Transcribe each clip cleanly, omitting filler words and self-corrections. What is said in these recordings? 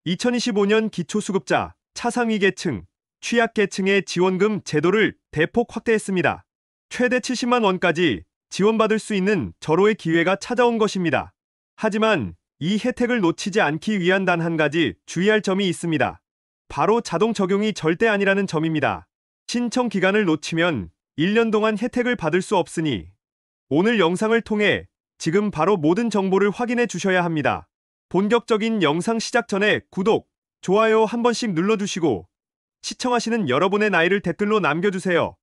2025년 기초수급자, 차상위계층, 취약계층의 지원금 제도를 대폭 확대했습니다. 최대 70만 원까지 지원받을 수 있는 절호의 기회가 찾아온 것입니다. 하지만 이 혜택을 놓치지 않기 위한 단 한 가지 주의할 점이 있습니다. 바로 자동 적용이 절대 아니라는 점입니다. 신청 기간을 놓치면 1년 동안 혜택을 받을 수 없으니 오늘 영상을 통해 지금 바로 모든 정보를 확인해 주셔야 합니다. 본격적인 영상 시작 전에 구독, 좋아요 한 번씩 눌러주시고 시청하시는 여러분의 나이를 댓글로 남겨주세요.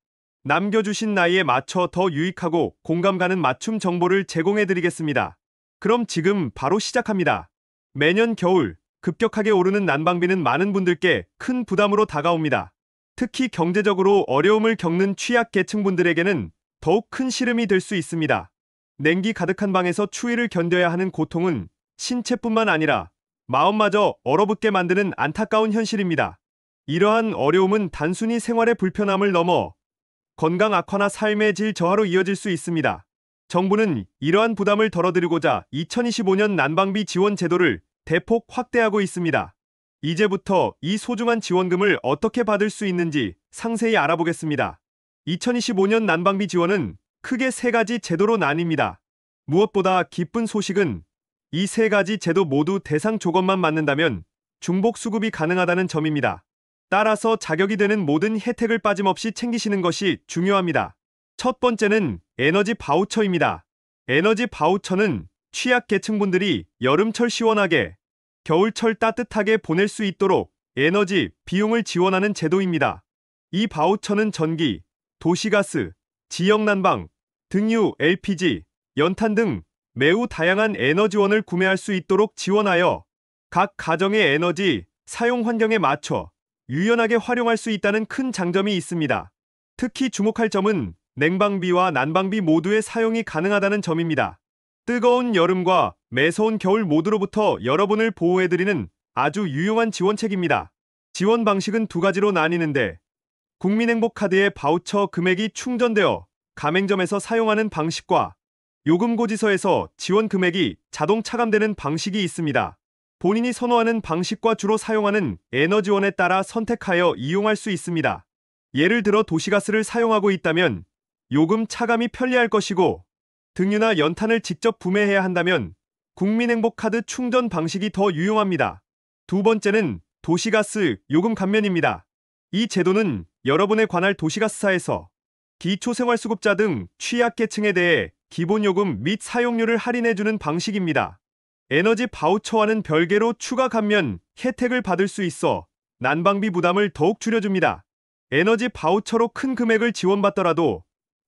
남겨주신 나이에 맞춰 더 유익하고 공감 가는 맞춤 정보를 제공해 드리겠습니다. 그럼 지금 바로 시작합니다. 매년 겨울 급격하게 오르는 난방비는 많은 분들께 큰 부담으로 다가옵니다. 특히 경제적으로 어려움을 겪는 취약계층분들에게는 더욱 큰 시름이 될 수 있습니다. 냉기 가득한 방에서 추위를 견뎌야 하는 고통은 신체뿐만 아니라 마음마저 얼어붙게 만드는 안타까운 현실입니다. 이러한 어려움은 단순히 생활의 불편함을 넘어 건강 악화나 삶의 질 저하로 이어질 수 있습니다. 정부는 이러한 부담을 덜어드리고자 2025년 난방비 지원 제도를 대폭 확대하고 있습니다. 이제부터 이 소중한 지원금을 어떻게 받을 수 있는지 상세히 알아보겠습니다. 2025년 난방비 지원은 크게 세 가지 제도로 나뉩니다. 무엇보다 기쁜 소식은 이 세 가지 제도 모두 대상 조건만 맞는다면 중복 수급이 가능하다는 점입니다. 따라서 자격이 되는 모든 혜택을 빠짐없이 챙기시는 것이 중요합니다. 첫 번째는 에너지 바우처입니다. 에너지 바우처는 취약계층분들이 여름철 시원하게, 겨울철 따뜻하게 보낼 수 있도록 에너지 비용을 지원하는 제도입니다. 이 바우처는 전기, 도시가스, 지역난방, 등유, LPG, 연탄 등 매우 다양한 에너지원을 구매할 수 있도록 지원하여 각 가정의 에너지 사용 환경에 맞춰 유연하게 활용할 수 있다는 큰 장점이 있습니다. 특히 주목할 점은 냉방비와 난방비 모두의 사용이 가능하다는 점입니다. 뜨거운 여름과 매서운 겨울 모두로부터 여러분을 보호해드리는 아주 유용한 지원책입니다. 지원 방식은 두 가지로 나뉘는데 국민행복카드의 바우처 금액이 충전되어 가맹점에서 사용하는 방식과 요금고지서에서 지원 금액이 자동 차감되는 방식이 있습니다. 본인이 선호하는 방식과 주로 사용하는 에너지원에 따라 선택하여 이용할 수 있습니다. 예를 들어 도시가스를 사용하고 있다면 요금 차감이 편리할 것이고 등유나 연탄을 직접 구매해야 한다면 국민행복카드 충전 방식이 더 유용합니다. 두 번째는 도시가스 요금 감면입니다. 이 제도는 여러분에 관할 도시가스사에서 기초생활수급자 등 취약계층에 대해 기본요금 및 사용료를 할인해주는 방식입니다. 에너지 바우처와는 별개로 추가 감면 혜택을 받을 수 있어 난방비 부담을 더욱 줄여줍니다. 에너지 바우처로 큰 금액을 지원받더라도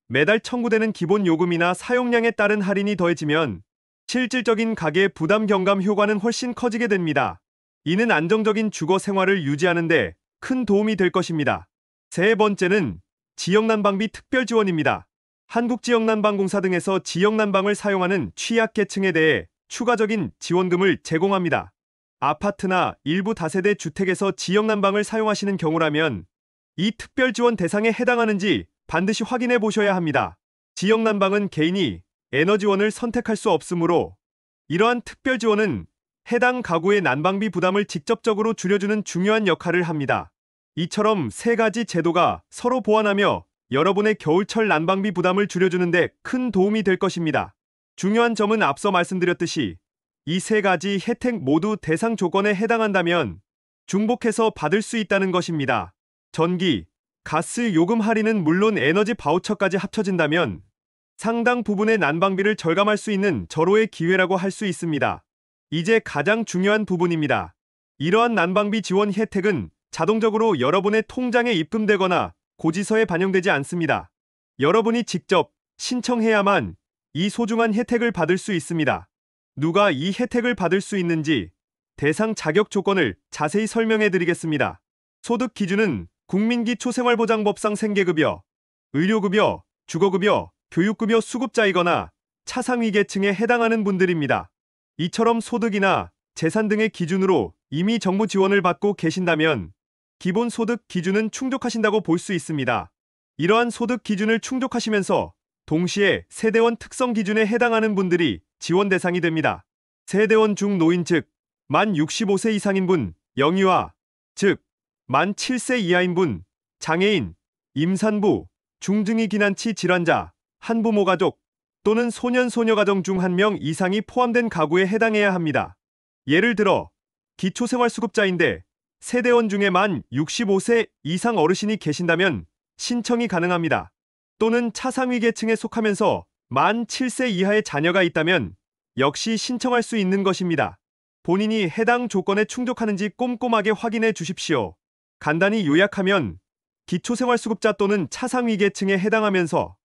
매달 청구되는 기본 요금이나 사용량에 따른 할인이 더해지면 실질적인 가계 부담 경감 효과는 훨씬 커지게 됩니다. 이는 안정적인 주거 생활을 유지하는 데 큰 도움이 될 것입니다. 세 번째는 지역난방비 특별지원입니다. 한국지역난방공사 등에서 지역난방을 사용하는 취약계층에 대해 추가적인 지원금을 제공합니다. 아파트나 일부 다세대 주택에서 지역난방을 사용하시는 경우라면 이 특별지원 대상에 해당하는지 반드시 확인해 보셔야 합니다. 지역난방은 개인이 에너지원을 선택할 수 없으므로 이러한 특별지원은 해당 가구의 난방비 부담을 직접적으로 줄여주는 중요한 역할을 합니다. 이처럼 세 가지 제도가 서로 보완하며 여러분의 겨울철 난방비 부담을 줄여주는 데 큰 도움이 될 것입니다. 중요한 점은 앞서 말씀드렸듯이 이 세 가지 혜택 모두 대상 조건에 해당한다면 중복해서 받을 수 있다는 것입니다. 전기, 가스 요금 할인은 물론 에너지 바우처까지 합쳐진다면 상당 부분의 난방비를 절감할 수 있는 절호의 기회라고 할 수 있습니다. 이제 가장 중요한 부분입니다. 이러한 난방비 지원 혜택은 자동적으로 여러분의 통장에 입금되거나 고지서에 반영되지 않습니다. 여러분이 직접 신청해야만 이 소중한 혜택을 받을 수 있습니다. 누가 이 혜택을 받을 수 있는지 대상 자격 조건을 자세히 설명해 드리겠습니다. 소득 기준은 국민기초생활보장법상 생계급여, 의료급여, 주거급여, 교육급여 수급자이거나 차상위계층에 해당하는 분들입니다. 이처럼 소득이나 재산 등의 기준으로 이미 정부 지원을 받고 계신다면 기본소득 기준은 충족하신다고 볼 수 있습니다. 이러한 소득 기준을 충족하시면서 동시에 세대원 특성 기준에 해당하는 분들이 지원 대상이 됩니다. 세대원 중 노인 즉 만 65세 이상인 분, 영유아, 즉, 만 7세 이하인 분, 장애인, 임산부, 중증이 기난치 질환자, 한부모 가족 또는 소년 소녀 가정 중 한 명 이상이 포함된 가구에 해당해야 합니다. 예를 들어 기초생활수급자인데 세대원 중에 만 65세 이상 어르신이 계신다면 신청이 가능합니다. 또는 차상위 계층에 속하면서 만 7세 이하의 자녀가 있다면 역시 신청할 수 있는 것입니다. 본인이 해당 조건에 충족하는지 꼼꼼하게 확인해 주십시오. 간단히 요약하면 기초생활수급자 또는 차상위 계층에 해당하면서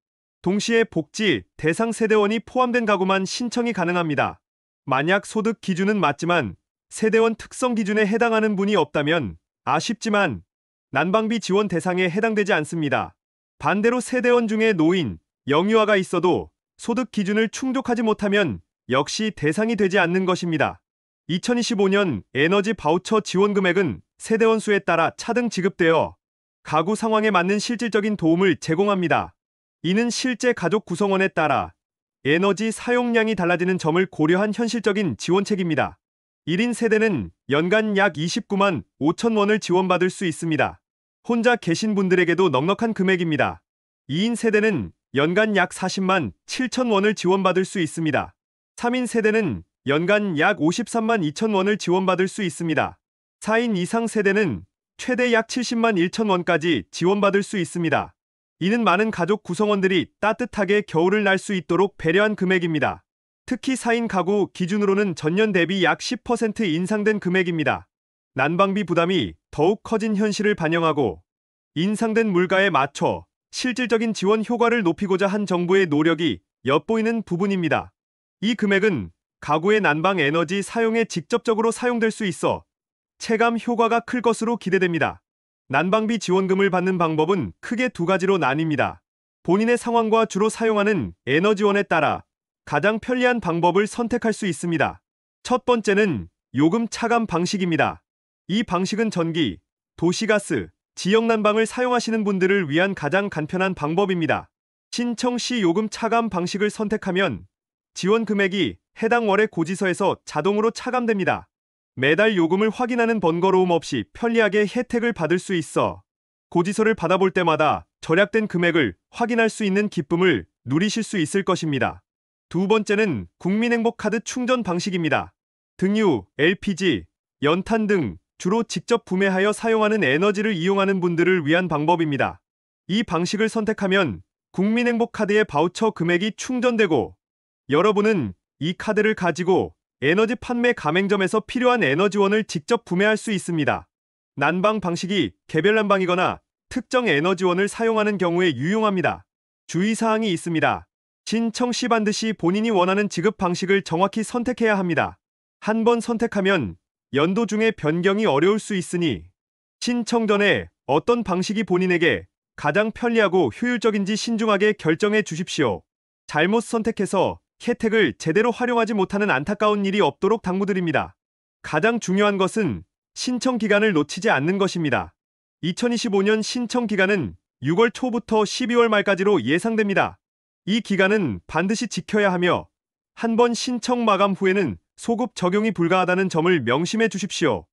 동시에 복지 대상 세대원이 포함된 가구만 신청이 가능합니다. 만약 소득 기준은 맞지만 세대원 특성 기준에 해당하는 분이 없다면 아쉽지만 난방비 지원 대상에 해당되지 않습니다. 반대로 세대원 중에 노인, 영유아가 있어도 소득 기준을 충족하지 못하면 역시 대상이 되지 않는 것입니다. 2025년 에너지 바우처 지원 금액은 세대원 수에 따라 차등 지급되어 가구 상황에 맞는 실질적인 도움을 제공합니다. 이는 실제 가족 구성원에 따라 에너지 사용량이 달라지는 점을 고려한 현실적인 지원책입니다. 1인 세대는 연간 약 29만 5천 원을 지원받을 수 있습니다. 혼자 계신 분들에게도 넉넉한 금액입니다. 2인 세대는 연간 약 40만 7천 원을 지원받을 수 있습니다. 3인 세대는 연간 약 53만 2천 원을 지원받을 수 있습니다. 4인 이상 세대는 최대 약 70만 1천 원까지 지원받을 수 있습니다. 이는 많은 가족 구성원들이 따뜻하게 겨울을 날 수 있도록 배려한 금액입니다. 특히 4인 가구 기준으로는 전년 대비 약 10% 인상된 금액입니다. 난방비 부담이 더욱 커진 현실을 반영하고 인상된 물가에 맞춰 실질적인 지원 효과를 높이고자 한 정부의 노력이 엿보이는 부분입니다. 이 금액은 가구의 난방 에너지 사용에 직접적으로 사용될 수 있어 체감 효과가 클 것으로 기대됩니다. 난방비 지원금을 받는 방법은 크게 두 가지로 나뉩니다. 본인의 상황과 주로 사용하는 에너지원에 따라 가장 편리한 방법을 선택할 수 있습니다. 첫 번째는 요금 차감 방식입니다. 이 방식은 전기, 도시가스, 지역 난방을 사용하시는 분들을 위한 가장 간편한 방법입니다. 신청 시 요금 차감 방식을 선택하면 지원 금액이 해당 월의 고지서에서 자동으로 차감됩니다. 매달 요금을 확인하는 번거로움 없이 편리하게 혜택을 받을 수 있어 고지서를 받아볼 때마다 절약된 금액을 확인할 수 있는 기쁨을 누리실 수 있을 것입니다. 두 번째는 국민행복카드 충전 방식입니다. 등유, LPG, 연탄 등 주로 직접 구매하여 사용하는 에너지를 이용하는 분들을 위한 방법입니다. 이 방식을 선택하면 국민행복카드의 바우처 금액이 충전되고 여러분은 이 카드를 가지고 에너지 판매 가맹점에서 필요한 에너지원을 직접 구매할 수 있습니다. 난방 방식이 개별 난방이거나 특정 에너지원을 사용하는 경우에 유용합니다. 주의사항이 있습니다. 신청 시 반드시 본인이 원하는 지급 방식을 정확히 선택해야 합니다. 한 번 선택하면 연도 중에 변경이 어려울 수 있으니 신청 전에 어떤 방식이 본인에게 가장 편리하고 효율적인지 신중하게 결정해 주십시오. 잘못 선택해서 혜택을 제대로 활용하지 못하는 안타까운 일이 없도록 당부드립니다. 가장 중요한 것은 신청 기간을 놓치지 않는 것입니다. 2025년 신청 기간은 6월 초부터 12월 말까지로 예상됩니다. 이 기간은 반드시 지켜야 하며 한 번 신청 마감 후에는 소급 적용이 불가하다는 점을 명심해 주십시오.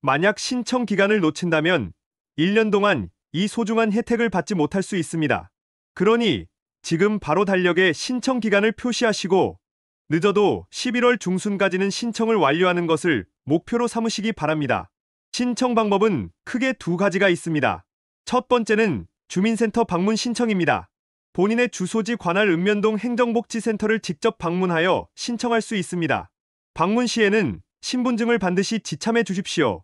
만약 신청 기간을 놓친다면 1년 동안 이 소중한 혜택을 받지 못할 수 있습니다. 그러니 지금 바로 달력에 신청 기간을 표시하시고 늦어도 11월 중순까지는 신청을 완료하는 것을 목표로 삼으시기 바랍니다. 신청 방법은 크게 두 가지가 있습니다. 첫 번째는 주민센터 방문 신청입니다. 본인의 주소지 관할 읍면동 행정복지센터를 직접 방문하여 신청할 수 있습니다. 방문 시에는 신분증을 반드시 지참해 주십시오.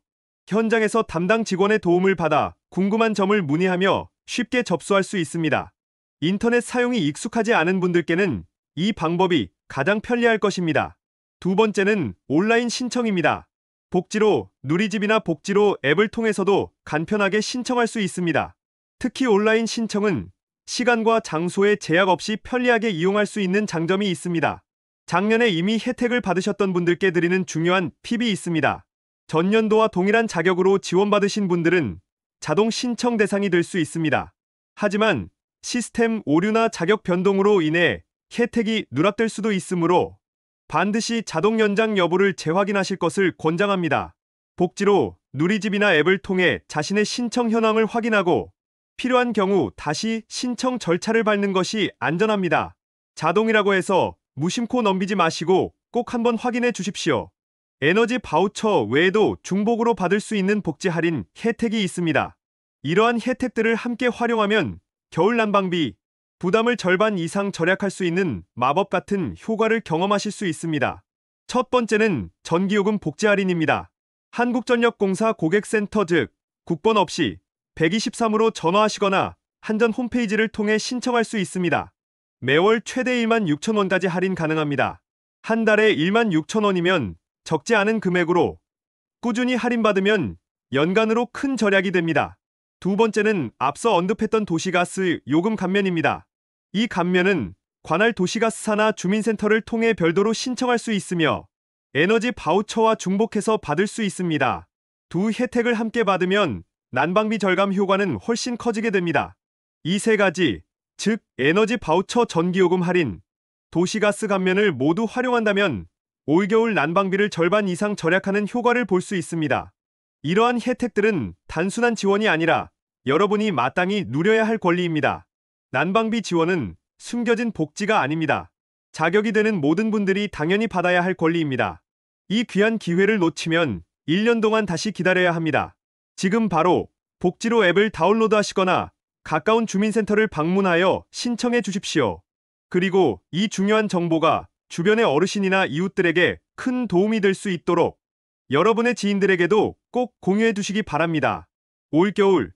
현장에서 담당 직원의 도움을 받아 궁금한 점을 문의하며 쉽게 접수할 수 있습니다. 인터넷 사용이 익숙하지 않은 분들께는 이 방법이 가장 편리할 것입니다. 두 번째는 온라인 신청입니다. 복지로 누리집이나 복지로 앱을 통해서도 간편하게 신청할 수 있습니다. 특히 온라인 신청은 시간과 장소에 제약 없이 편리하게 이용할 수 있는 장점이 있습니다. 작년에 이미 혜택을 받으셨던 분들께 드리는 중요한 팁이 있습니다. 전년도와 동일한 자격으로 지원받으신 분들은 자동 신청 대상이 될 수 있습니다. 하지만 시스템 오류나 자격 변동으로 인해 혜택이 누락될 수도 있으므로 반드시 자동 연장 여부를 재확인하실 것을 권장합니다. 복지로 누리집이나 앱을 통해 자신의 신청 현황을 확인하고 필요한 경우 다시 신청 절차를 밟는 것이 안전합니다. 자동이라고 해서 무심코 넘기지 마시고 꼭 한번 확인해 주십시오. 에너지 바우처 외에도 중복으로 받을 수 있는 복지 할인 혜택이 있습니다. 이러한 혜택들을 함께 활용하면 겨울 난방비 부담을 절반 이상 절약할 수 있는 마법 같은 효과를 경험하실 수 있습니다. 첫 번째는 전기요금 복지 할인입니다. 한국전력공사 고객센터 즉 국번 없이 123으로 전화하시거나 한전 홈페이지를 통해 신청할 수 있습니다. 매월 최대 16,000원까지 할인 가능합니다. 한 달에 16,000원이면 적지 않은 금액으로 꾸준히 할인받으면 연간으로 큰 절약이 됩니다. 두 번째는 앞서 언급했던 도시가스 요금 감면입니다. 이 감면은 관할 도시가스사나 주민센터를 통해 별도로 신청할 수 있으며 에너지 바우처와 중복해서 받을 수 있습니다. 두 혜택을 함께 받으면 난방비 절감 효과는 훨씬 커지게 됩니다. 이 세 가지, 즉 에너지 바우처 전기요금 할인, 도시가스 감면을 모두 활용한다면 올겨울 난방비를 절반 이상 절약하는 효과를 볼 수 있습니다. 이러한 혜택들은 단순한 지원이 아니라 여러분이 마땅히 누려야 할 권리입니다. 난방비 지원은 숨겨진 복지가 아닙니다. 자격이 되는 모든 분들이 당연히 받아야 할 권리입니다. 이 귀한 기회를 놓치면 1년 동안 다시 기다려야 합니다. 지금 바로 복지로 앱을 다운로드하시거나 가까운 주민센터를 방문하여 신청해 주십시오. 그리고 이 중요한 정보가 주변의 어르신이나 이웃들에게 큰 도움이 될 수 있도록 여러분의 지인들에게도 꼭 공유해 두시기 바랍니다. 올겨울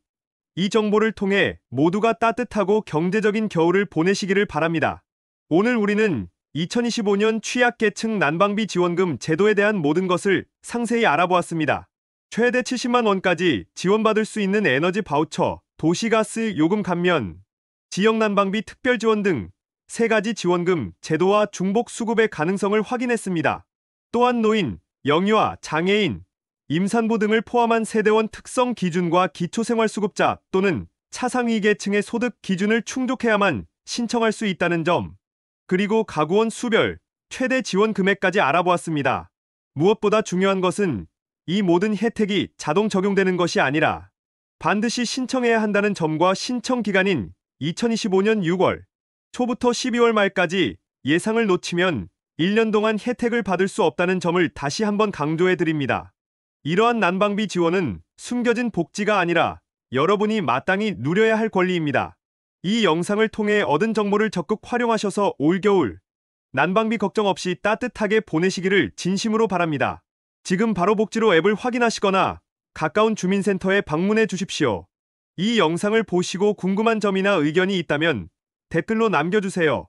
이 정보를 통해 모두가 따뜻하고 경제적인 겨울을 보내시기를 바랍니다. 오늘 우리는 2025년 취약계층 난방비 지원금 제도에 대한 모든 것을 상세히 알아보았습니다. 최대 70만 원까지 지원받을 수 있는 에너지 바우처, 도시가스 요금 감면, 지역 난방비 특별 지원 등 세 가지 지원금 제도와 중복 수급의 가능성을 확인했습니다. 또한 노인, 영유아, 장애인, 임산부 등을 포함한 세대원 특성 기준과 기초생활수급자 또는 차상위계층의 소득 기준을 충족해야만 신청할 수 있다는 점, 그리고 가구원 수별, 최대 지원 금액까지 알아보았습니다. 무엇보다 중요한 것은 이 모든 혜택이 자동 적용되는 것이 아니라 반드시 신청해야 한다는 점과 신청 기간인 2025년 6월 초부터 12월 말까지 예상을 놓치면 1년 동안 혜택을 받을 수 없다는 점을 다시 한번 강조해 드립니다. 이러한 난방비 지원은 숨겨진 복지가 아니라 여러분이 마땅히 누려야 할 권리입니다. 이 영상을 통해 얻은 정보를 적극 활용하셔서 올겨울 난방비 걱정 없이 따뜻하게 보내시기를 진심으로 바랍니다. 지금 바로 복지로 앱을 확인하시거나 가까운 주민센터에 방문해 주십시오. 이 영상을 보시고 궁금한 점이나 의견이 있다면 댓글로 남겨주세요.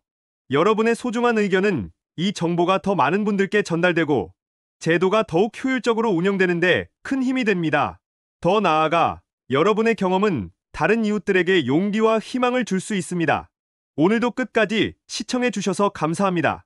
여러분의 소중한 의견은 이 정보가 더 많은 분들께 전달되고 제도가 더욱 효율적으로 운영되는데 큰 힘이 됩니다. 더 나아가 여러분의 경험은 다른 이웃들에게 용기와 희망을 줄 수 있습니다. 오늘도 끝까지 시청해 주셔서 감사합니다.